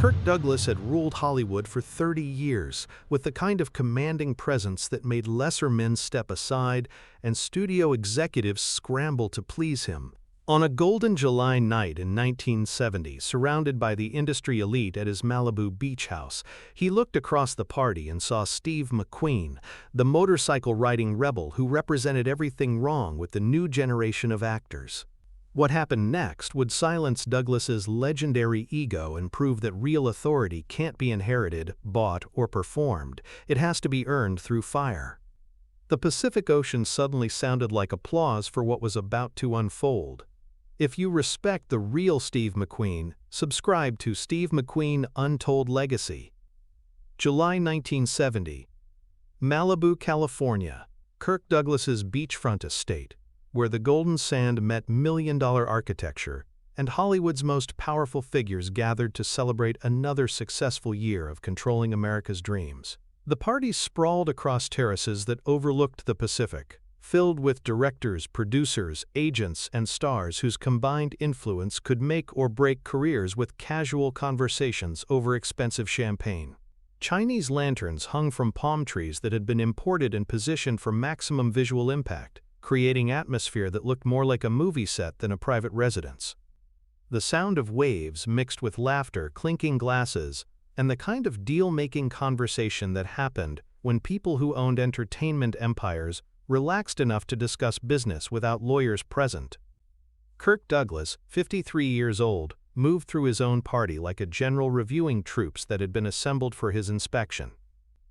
Kirk Douglas had ruled Hollywood for 30 years, with the kind of commanding presence that made lesser men step aside and studio executives scramble to please him. On a golden July night in 1970, surrounded by the industry elite at his Malibu beach house, he looked across the party and saw Steve McQueen, the motorcycle-riding rebel who represented everything wrong with the new generation of actors. What happened next would silence Douglas's legendary ego and prove that real authority can't be inherited, bought, or performed. It has to be earned through fire. The Pacific Ocean suddenly sounded like applause for what was about to unfold. If you respect the real Steve McQueen, subscribe to Steve McQueen Untold Legacy. July 1970. Malibu, California, Kirk Douglas's beachfront estate, where the golden sand met million-dollar architecture, and Hollywood's most powerful figures gathered to celebrate another successful year of controlling America's dreams. The party sprawled across terraces that overlooked the Pacific, filled with directors, producers, agents, and stars whose combined influence could make or break careers with casual conversations over expensive champagne. Chinese lanterns hung from palm trees that had been imported and positioned for maximum visual impact, creating atmosphere that looked more like a movie set than a private residence. The sound of waves mixed with laughter, clinking glasses, and the kind of deal-making conversation that happened when people who owned entertainment empires relaxed enough to discuss business without lawyers present. Kirk Douglas, 53 years old, moved through his own party like a general reviewing troops that had been assembled for his inspection.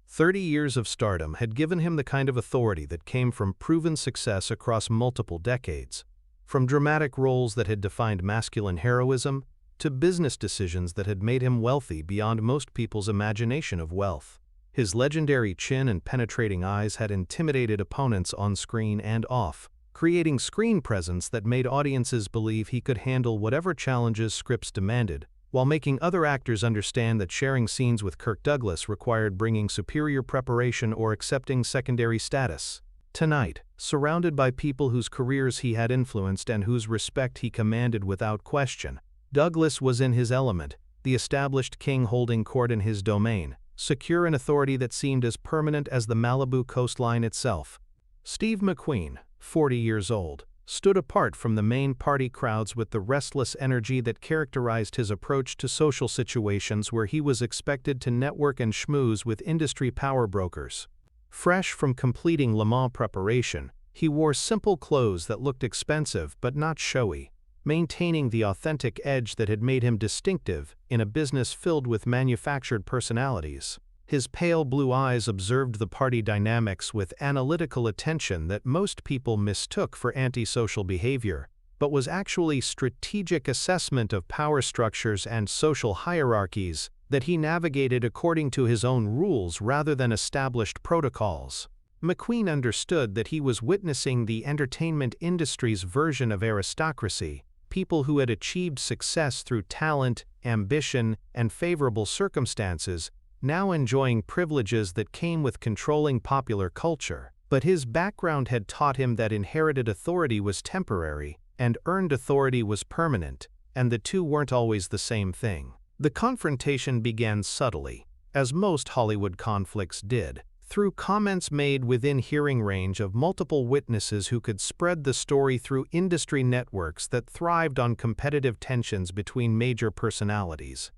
30 years of stardom had given him the kind of authority that came from proven success across multiple decades, from dramatic roles that had defined masculine heroism to business decisions that had made him wealthy beyond most people's imagination of wealth. His legendary chin and penetrating eyes had intimidated opponents on screen and off, creating screen presence that made audiences believe he could handle whatever challenges scripts demanded, while making other actors understand that sharing scenes with Kirk Douglas required bringing superior preparation or accepting secondary status. Tonight, surrounded by people whose careers he had influenced and whose respect he commanded without question, Douglas was in his element, the established king holding court in his domain, secure in authority that seemed as permanent as the Malibu coastline itself. Steve McQueen, 40 years old, stood apart from the main party crowds with the restless energy that characterized his approach to social situations where he was expected to network and schmooze with industry power brokers. Fresh from completing Le Mans preparation, he wore simple clothes that looked expensive but not showy, maintaining the authentic edge that had made him distinctive in a business filled with manufactured personalities. His pale blue eyes observed the party dynamics with analytical attention that most people mistook for antisocial behavior, but was actually strategic assessment of power structures and social hierarchies that he navigated according to his own rules rather than established protocols. McQueen understood that he was witnessing the entertainment industry's version of aristocracy, people who had achieved success through talent, ambition, and favorable circumstances, now enjoying privileges that came with controlling popular culture. But his background had taught him that inherited authority was temporary, and earned authority was permanent, and the two weren't always the same thing. The confrontation began subtly, as most Hollywood conflicts did, through comments made within hearing range of multiple witnesses who could spread the story through industry networks that thrived on competitive tensions between major personalities.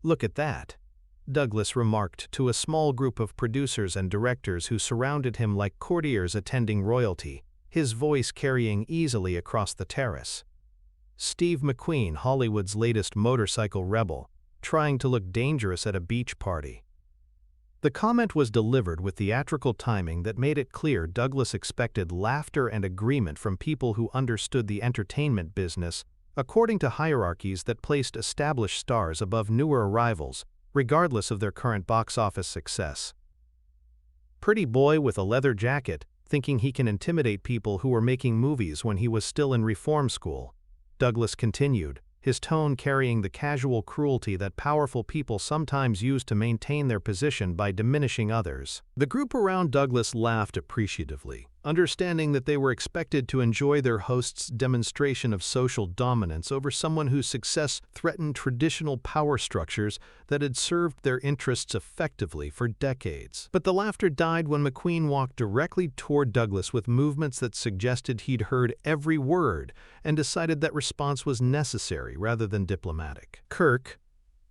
"Look at that," Douglas remarked to a small group of producers and directors who surrounded him like courtiers attending royalty, his voice carrying easily across the terrace. Steve McQueen, Hollywood's latest motorcycle rebel, trying to look dangerous at a beach party. The comment was delivered with theatrical timing that made it clear Douglas expected laughter and agreement from people who understood the entertainment business, according to hierarchies that placed established stars above newer arrivals, regardless of their current box office success. Pretty boy with a leather jacket, thinking he can intimidate people who were making movies when he was still in reform school, Douglas continued, his tone carrying the casual cruelty that powerful people sometimes use to maintain their position by diminishing others. The group around Douglas laughed appreciatively, understanding that they were expected to enjoy their host's demonstration of social dominance over someone whose success threatened traditional power structures that had served their interests effectively for decades. But the laughter died when McQueen walked directly toward Douglas with movements that suggested he'd heard every word and decided that response was necessary rather than diplomatic. "Kirk,"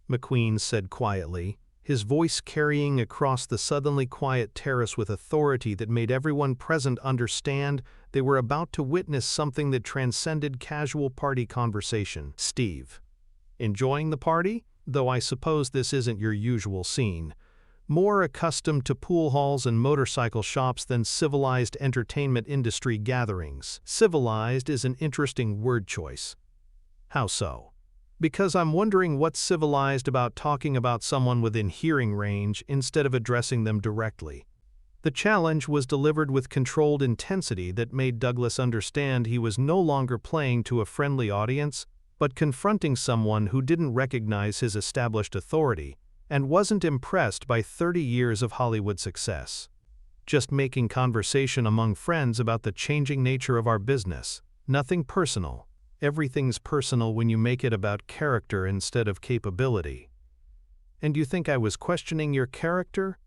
McQueen said quietly, his voice carrying across the suddenly quiet terrace with authority that made everyone present understand they were about to witness something that transcended casual party conversation. "Steve, enjoying the party? Though I suppose this isn't your usual scene. More accustomed to pool halls and motorcycle shops than civilized entertainment industry gatherings." Civilized is an interesting word choice. How so? "Because I'm wondering what's civilized about talking about someone within hearing range instead of addressing them directly." The challenge was delivered with controlled intensity that made Douglas understand he was no longer playing to a friendly audience, but confronting someone who didn't recognize his established authority and wasn't impressed by 30 years of Hollywood success. "Just making conversation among friends about the changing nature of our business. Nothing personal. Everything's personal when you make it about character instead of capability." "And you think I was questioning your character?"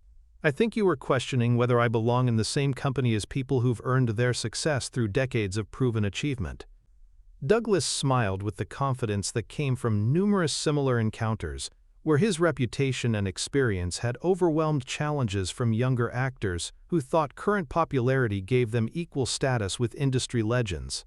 "I think you were questioning whether I belong in the same company as people who've earned their success through decades of proven achievement." Douglas smiled with the confidence that came from numerous similar encounters, where his reputation and experience had overwhelmed challenges from younger actors who thought current popularity gave them equal status with industry legends.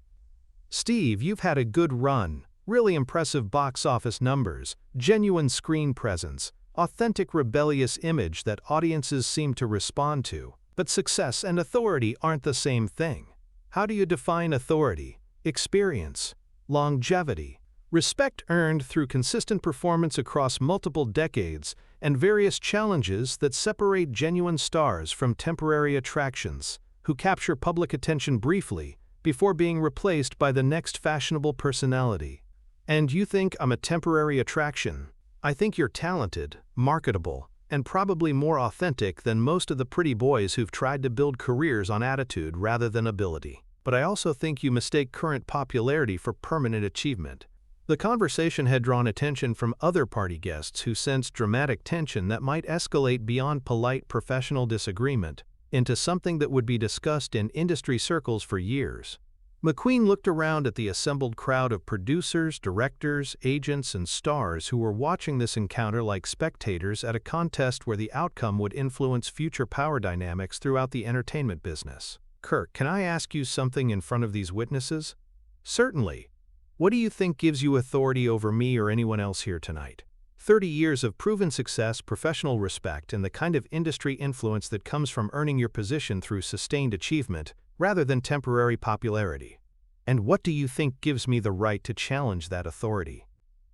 "Steve, you've had a good run, really impressive box office numbers, genuine screen presence, authentic rebellious image that audiences seem to respond to. But success and authority aren't the same thing. How do you define authority, experience, longevity, respect earned through consistent performance across multiple decades, and various challenges that separate genuine stars from temporary attractions, who capture public attention briefly before being replaced by the next fashionable personality? And you think I'm a temporary attraction? I think you're talented, marketable, and probably more authentic than most of the pretty boys who've tried to build careers on attitude rather than ability. But I also think you mistake current popularity for permanent achievement." The conversation had drawn attention from other party guests who sensed dramatic tension that might escalate beyond polite professional disagreement into something that would be discussed in industry circles for years. McQueen looked around at the assembled crowd of producers, directors, agents, and stars who were watching this encounter like spectators at a contest where the outcome would influence future power dynamics throughout the entertainment business. "Kirk, can I ask you something in front of these witnesses?" "Certainly. What do you think gives you authority over me or anyone else here tonight?" 30 years of proven success, professional respect, and the kind of industry influence that comes from earning your position through sustained achievement rather than temporary popularity. "And what do you think gives me the right to challenge that authority?"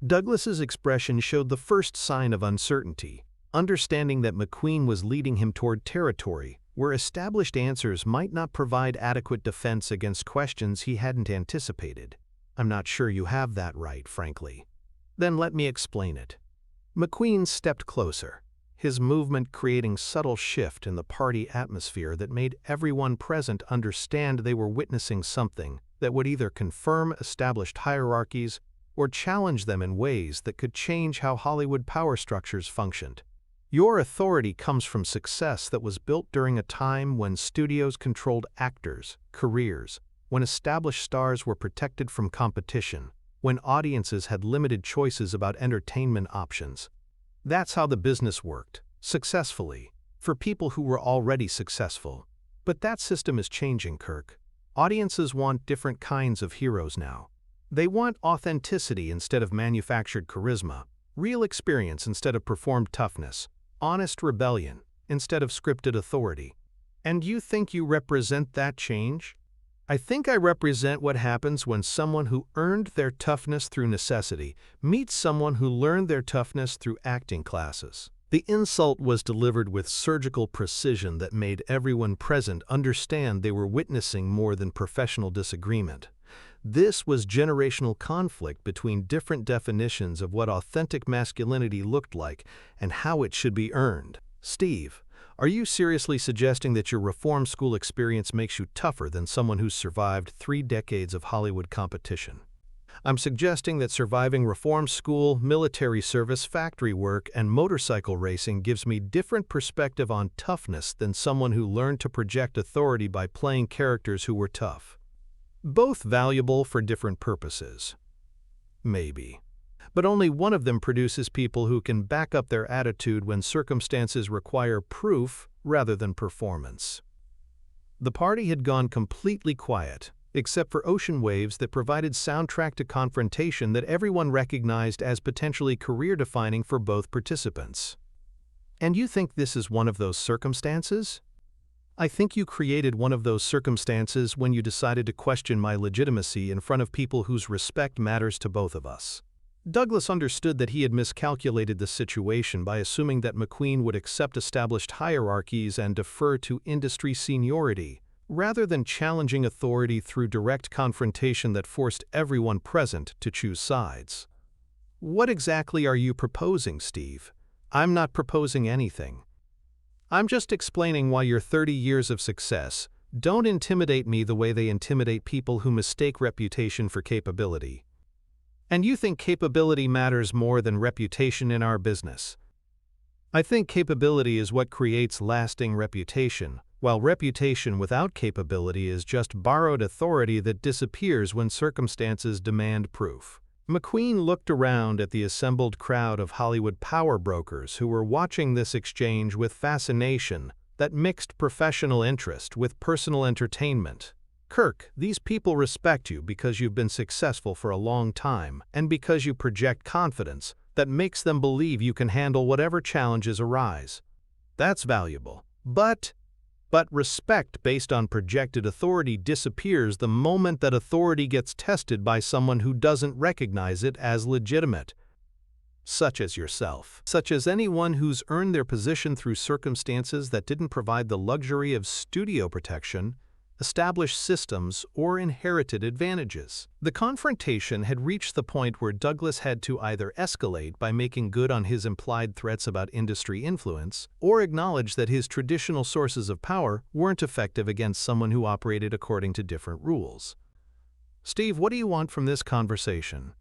Douglas's expression showed the first sign of uncertainty, understanding that McQueen was leading him toward territory where established answers might not provide adequate defense against questions he hadn't anticipated. "I'm not sure you have that right, frankly." "Then let me explain it." McQueen stepped closer, his movement creating subtle shift in the party atmosphere that made everyone present understand they were witnessing something that would either confirm established hierarchies or challenge them in ways that could change how Hollywood power structures functioned. "Your authority comes from success that was built during a time when studios controlled actors' careers, when established stars were protected from competition, when audiences had limited choices about entertainment options. That's how the business worked, successfully, for people who were already successful. But that system is changing, Kirk. Audiences want different kinds of heroes now. They want authenticity instead of manufactured charisma, real experience instead of performed toughness, honest rebellion instead of scripted authority. And you think you represent that change?" "I think I represent what happens when someone who earned their toughness through necessity meets someone who learned their toughness through acting classes." The insult was delivered with surgical precision that made everyone present understand they were witnessing more than professional disagreement. This was generational conflict between different definitions of what authentic masculinity looked like and how it should be earned. "Steve, Are you seriously suggesting that your reform school experience makes you tougher than someone who's survived 3 decades of Hollywood competition? I'm suggesting that surviving reform school, military service, factory work, and motorcycle racing gives me different perspective on toughness than someone who learned to project authority by playing characters who were tough. Both valuable for different purposes. Maybe. But only one of them produces people who can back up their attitude when circumstances require proof rather than performance. The party had gone completely quiet, except for ocean waves that provided soundtrack to confrontation that everyone recognized as potentially career-defining for both participants. And you think this is one of those circumstances? I think you created one of those circumstances when you decided to question my legitimacy in front of people whose respect matters to both of us. Douglas understood that he had miscalculated the situation by assuming that McQueen would accept established hierarchies and defer to industry seniority, rather than challenging authority through direct confrontation that forced everyone present to choose sides. What exactly are you proposing, Steve? I'm not proposing anything. I'm just explaining why your 30 years of success don't intimidate me the way they intimidate people who mistake reputation for capability. And you think capability matters more than reputation in our business. I think capability is what creates lasting reputation, while reputation without capability is just borrowed authority that disappears when circumstances demand proof. McQueen looked around at the assembled crowd of Hollywood power brokers who were watching this exchange with fascination that mixed professional interest with personal entertainment. Kirk, these people respect you because you've been successful for a long time and because you project confidence that makes them believe you can handle whatever challenges arise. That's valuable. But respect based on projected authority disappears the moment that authority gets tested by someone who doesn't recognize it as legitimate. Such as yourself. Such as anyone who's earned their position through circumstances that didn't provide the luxury of studio protection, established systems, or inherited advantages. The confrontation had reached the point where Douglas had to either escalate by making good on his implied threats about industry influence, or acknowledge that his traditional sources of power weren't effective against someone who operated according to different rules. Steve, what do you want from this conversation?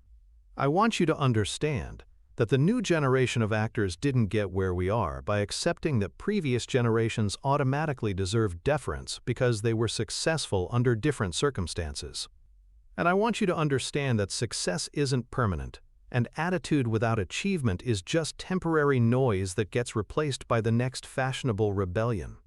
I want you to understand that the new generation of actors didn't get where we are by accepting that previous generations automatically deserved deference because they were successful under different circumstances. And I want you to understand that success isn't permanent, and attitude without achievement is just temporary noise that gets replaced by the next fashionable rebellion.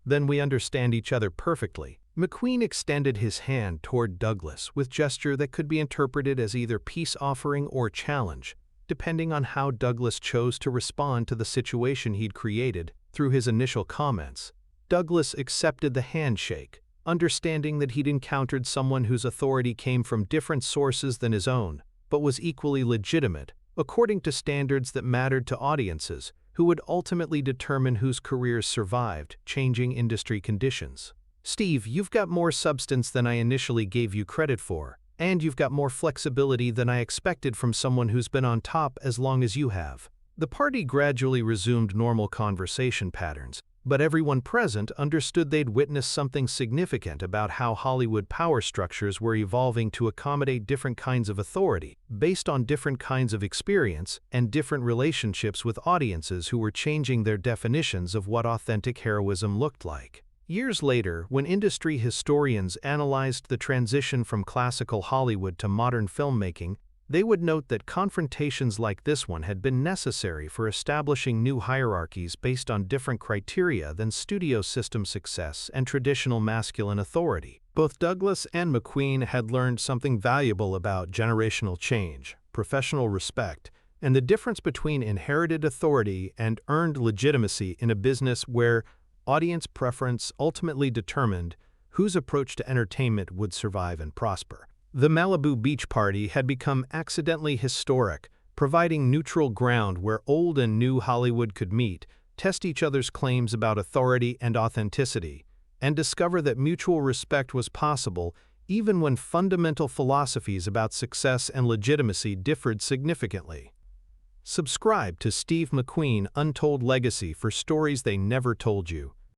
Then we understand each other perfectly. McQueen extended his hand toward Douglas with gesture that could be interpreted as either peace offering or challenge, depending on how Douglas chose to respond to the situation he'd created through his initial comments. Douglas accepted the handshake, understanding that he'd encountered someone whose authority came from different sources than his own, but was equally legitimate, according to standards that mattered to audiences who would ultimately determine whose careers survived changing industry conditions. Steve, you've got more substance than I initially gave you credit for. And you've got more flexibility than I expected from someone who's been on top as long as you have. The party gradually resumed normal conversation patterns, but everyone present understood they'd witnessed something significant about how Hollywood power structures were evolving to accommodate different kinds of authority, based on different kinds of experience and different relationships with audiences who were changing their definitions of what authentic heroism looked like. Years later, when industry historians analyzed the transition from classical Hollywood to modern filmmaking, they would note that confrontations like this one had been necessary for establishing new hierarchies based on different criteria than studio system success and traditional masculine authority. Both Douglas and McQueen had learned something valuable about generational change, professional respect, and the difference between inherited authority and earned legitimacy in a business where audience preference ultimately determined whose approach to entertainment would survive and prosper. The Malibu beach party had become accidentally historic, providing neutral ground where old and new Hollywood could meet, test each other's claims about authority and authenticity, and discover that mutual respect was possible even when fundamental philosophies about success and legitimacy differed significantly. Subscribe to Steve McQueen Untold Legacy for stories they never told you.